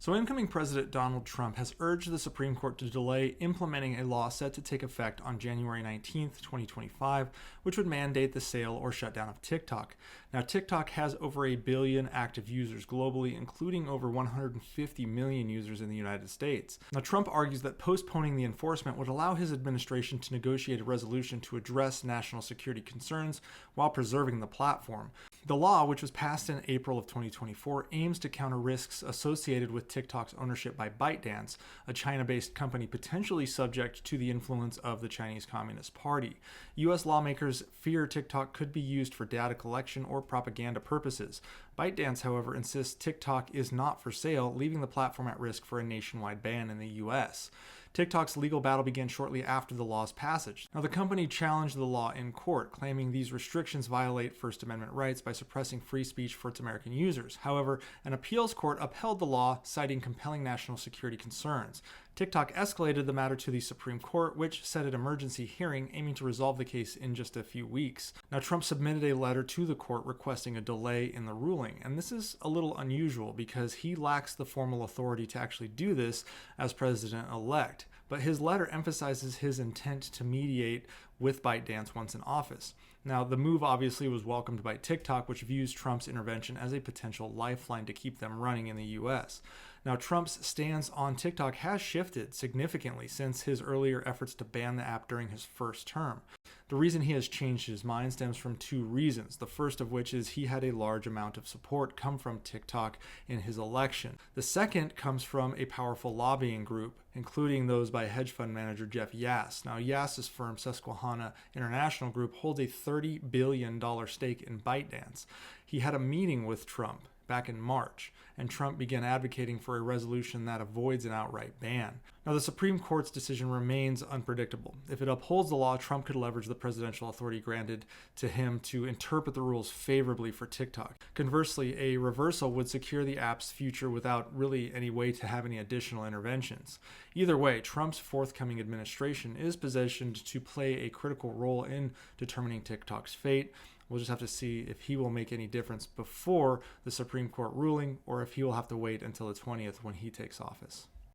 So, incoming President Donald Trump has urged the Supreme Court to delay implementing a law set to take effect on January 19th, 2025, which would mandate the sale or shutdown of TikTok. Now, TikTok has over a billion active users globally, including over 150 million users in the United States. Now, Trump argues that postponing the enforcement would allow his administration to negotiate a resolution to address national security concerns while preserving the platform. The law, which was passed in April of 2024, aims to counter risks associated with TikTok's ownership by ByteDance, a China-based company potentially subject to the influence of the Chinese Communist Party. U.S. lawmakers fear TikTok could be used for data collection or propaganda purposes. ByteDance, however, insists TikTok is not for sale, leaving the platform at risk for a nationwide ban in the U.S. TikTok's legal battle began shortly after the law's passage. Now, the company challenged the law in court, claiming these restrictions violate First Amendment rights by suppressing free speech for its American users. However, an appeals court upheld the law, citing compelling national security concerns. TikTok escalated the matter to the Supreme Court, which set an emergency hearing aiming to resolve the case in just a few weeks. Now, Trump submitted a letter to the court requesting a delay in the ruling, and this is a little unusual because he lacks the formal authority to actually do this as president-elect. But his letter emphasizes his intent to mediate with ByteDance once in office. Now, the move obviously was welcomed by TikTok, which views Trump's intervention as a potential lifeline to keep them running in the U.S. Now, Trump's stance on TikTok has shifted significantly since his earlier efforts to ban the app during his first term. The reason he has changed his mind stems from two reasons. The first of which is he had a large amount of support come from TikTok in his election. The second comes from a powerful lobbying group, including those by hedge fund manager Jeff Yass. Now, Yass's firm, Susquehanna International Group, holds a $30 billion stake in ByteDance. He had a meeting with Trump back in March, and Trump began advocating for a resolution that avoids an outright ban. Now, the Supreme Court's decision remains unpredictable. If it upholds the law, Trump could leverage the presidential authority granted to him to interpret the rules favorably for TikTok. Conversely, a reversal would secure the app's future without really any way to have any additional interventions. Either way, Trump's forthcoming administration is positioned to play a critical role in determining TikTok's fate. We'll just have to see if he will make any difference before the Supreme Court ruling or if he will have to wait until the 20th when he takes office.